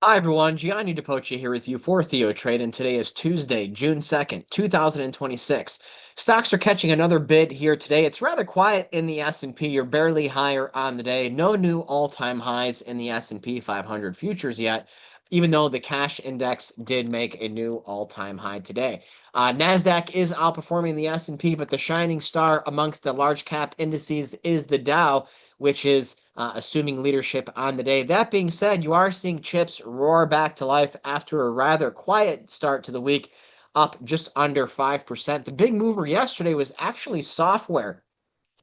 Hi everyone, Gianni Di Poce here with you for TheoTrade, and today is Tuesday, June 2nd, 2026. Stocks are catching another bid here today. It's rather quiet in the S&P. You're barely higher on the day. No new all-time highs in the S&P 500 futures yet, even though the cash index did make a new all-time high today. NASDAQ is outperforming the S&P, but the shining star amongst the large cap indices is the Dow, which is assuming leadership on the day. That being said, you are seeing chips roar back to life after a rather quiet start to the week, up just under 5%. The big mover yesterday was actually software.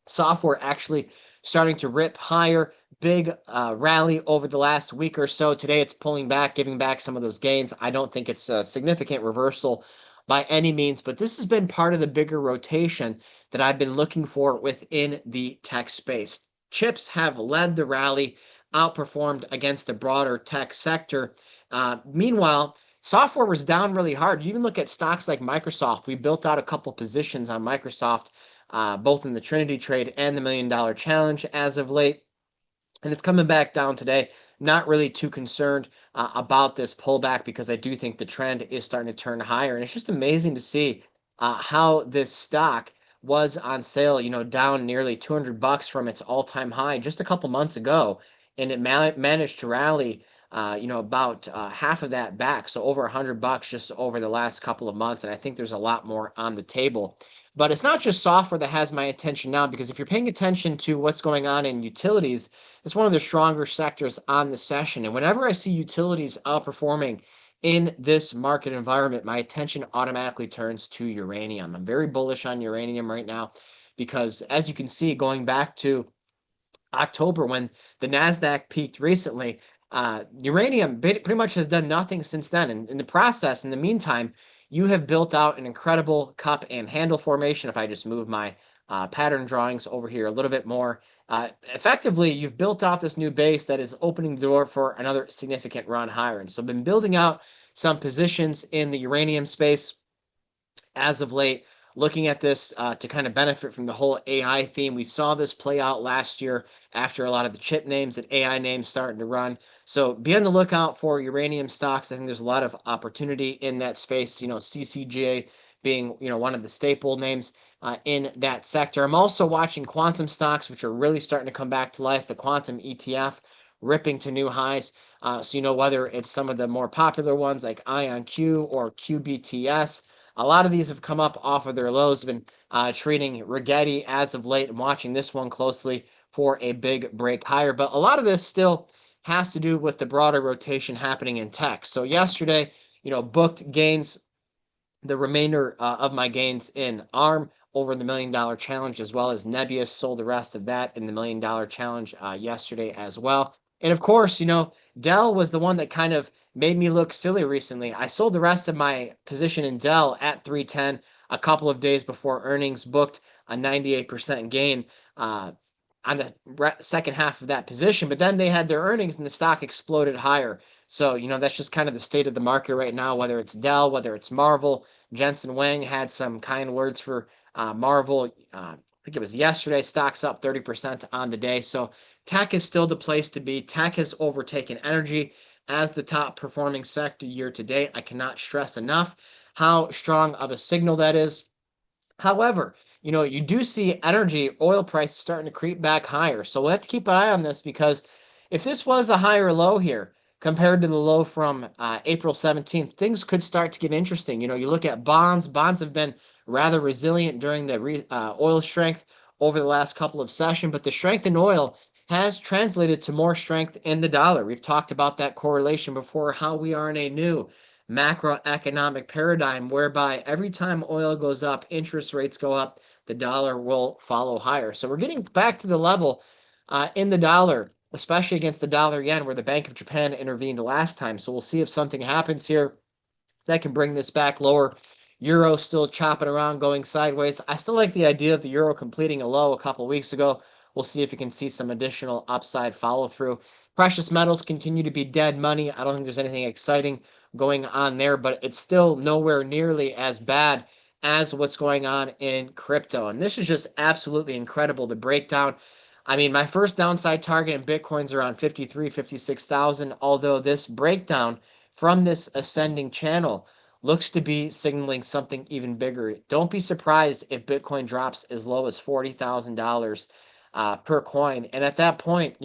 Software actually starting to rip higher. Big rally over the last week or so. Today it's pulling back, giving back some of those gains. I don't think it's a significant reversal by any means, but this has been part of the bigger rotation that I've been looking for within the tech space. Chips have led the rally, outperformed against the broader tech sector. Meanwhile, software was down really hard. You even look at stocks like Microsoft. We built out a couple positions on Microsoft, both in the Trinity trade and the $1 Million Challenge as of late. And it's coming back down today. Not really too concerned about this pullback because I do think the trend is starting to turn higher. And it's just amazing to see how this stock was on sale, down nearly 200 bucks from its all-time high just a couple months ago. And it managed to rally, about half of that back. So over 100 bucks just over the last couple of months. And I think there's a lot more on the table. But it's not just software that has my attention now, because if you're paying attention to what's going on in utilities, it's one of the stronger sectors on the session. And whenever I see utilities outperforming in this market environment, my attention automatically turns to uranium. I'm very bullish on uranium right now because, as you can see, going back to October when the NASDAQ peaked recently, uranium pretty much has done nothing since then. And in the process, in the meantime, you have built out an incredible cup and handle formation. If I just move my pattern drawings over here a little bit more, effectively, you've built out this new base that is opening the door for another significant run higher. And so I've been building out some positions in the uranium space as of late, looking at this to kind of benefit from the whole AI theme. We saw this play out last year after a lot of the chip names and AI names starting to run. So be on the lookout for uranium stocks. I think there's a lot of opportunity in that space, CCGA being, one of the staple names in that sector. I'm also watching quantum stocks, which are really starting to come back to life. The quantum ETF ripping to new highs. So, whether it's some of the more popular ones like IonQ or QBTS, a lot of these have come up off of their lows. Been trading Rigetti as of late and watching this one closely for a big break higher. But a lot of this still has to do with the broader rotation happening in tech. So yesterday, booked gains, the remainder of my gains in ARM over the $1 Million Challenge, as well as Nebius sold the rest of that in the $1 Million Challenge yesterday as well. And of course, Dell was the one that kind of made me look silly recently. I sold the rest of my position in Dell at 310 a couple of days before earnings, booked a 98% gain on the second half of that position. But then they had their earnings and the stock exploded higher. So, that's just kind of the state of the market right now, whether it's Dell, whether it's Marvel. Jensen Wang had some kind words for Marvel. I think it was yesterday. Stocks up 30% on the day. So tech is still the place to be. Tech has overtaken energy as the top performing sector year to date. I cannot stress enough how strong of a signal that is. However, you do see energy oil prices starting to creep back higher. So we'll have to keep an eye on this, because if this was a higher low here compared to the low from April 17th, things could start to get interesting. You look at bonds. Bonds have been rather resilient during the oil strength over the last couple of sessions, but the strength in oil has translated to more strength in the dollar. We've talked about that correlation before, how we are in a new macroeconomic paradigm whereby every time oil goes up, interest rates go up, the dollar will follow higher. So we're getting back to the level in the dollar, especially against the dollar yen, where the Bank of Japan intervened last time. So we'll see if something happens here that can bring this back lower. Euro still chopping around, going sideways. I still like the idea of the euro completing a low a couple of weeks ago. We'll see if you can see some additional upside follow through. Precious metals continue to be dead money. I don't think there's anything exciting going on there, but it's still nowhere nearly as bad as what's going on in crypto. And this is just absolutely incredible. The breakdown I mean, my first downside target in Bitcoin's around 53, 56,000. Although this breakdown from this ascending channel looks to be signaling something even bigger. Don't be surprised if Bitcoin drops as low as $40,000 per coin. And at that point,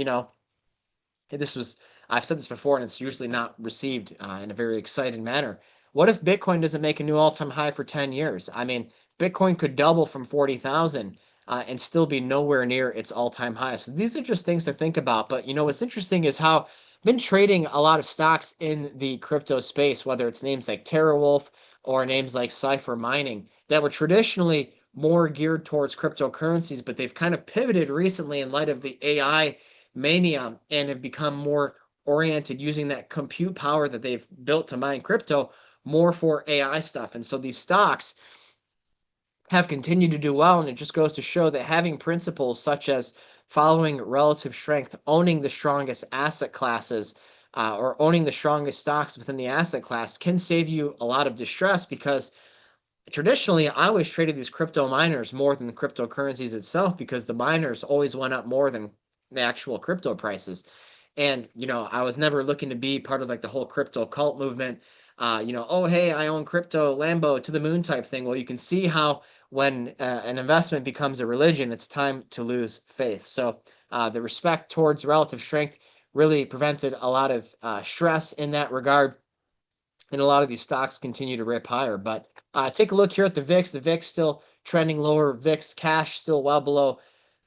this was, I've said this before, and it's usually not received in a very excited manner. What if Bitcoin doesn't make a new all-time high for 10 years? I mean, Bitcoin could double from 40,000 and still be nowhere near its all-time high. So these are just things to think about. But what's interesting is how I've been trading a lot of stocks in the crypto space, whether it's names like TerraWolf or names like Cypher Mining, that were traditionally more geared towards cryptocurrencies, but they've kind of pivoted recently in light of the AI mania and have become more oriented using that compute power that they've built to mine crypto more for AI stuff. And so these stocks have continued to do well. And it just goes to show that having principles such as following relative strength, owning the strongest asset classes, or owning the strongest stocks within the asset class can save you a lot of distress because traditionally, I always traded these crypto miners more than the cryptocurrencies itself because the miners always went up more than the actual crypto prices. And, I was never looking to be part of like the whole crypto cult movement. Oh, hey, I own crypto, Lambo to the moon type thing. Well, you can see how when an investment becomes a religion, it's time to lose faith. So the respect towards relative strength really prevented a lot of stress in that regard, and a lot of these stocks continue to rip higher. But take a look here at the VIX. The VIX still trending lower. VIX cash still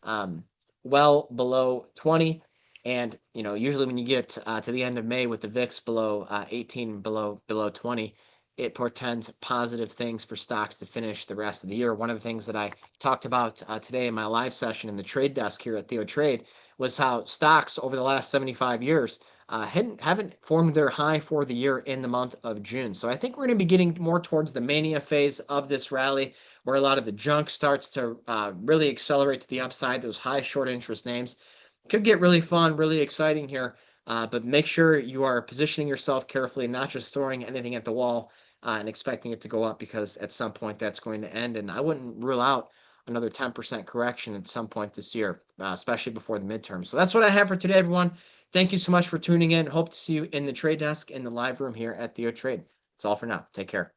um, well below 20. And usually when you get to the end of May with the VIX below 18, below 20, it portends positive things for stocks to finish the rest of the year. One of the things that I talked about today in my live session in the trade desk here at TheoTrade was how stocks over the last 75 years haven't formed their high for the year in the month of June. So I think we're going to be getting more towards the mania phase of this rally, where a lot of the junk starts to really accelerate to the upside. Those high short interest names could get really fun, really exciting here. But make sure you are positioning yourself carefully, not just throwing anything at the wall and expecting it to go up, because at some point that's going to end. And I wouldn't rule out another 10% correction at some point this year, especially before the midterm. So that's what I have for today, everyone. Thank you so much for tuning in. Hope to see you in the trade desk in the live room here at TheoTrade. That's all for now. Take care.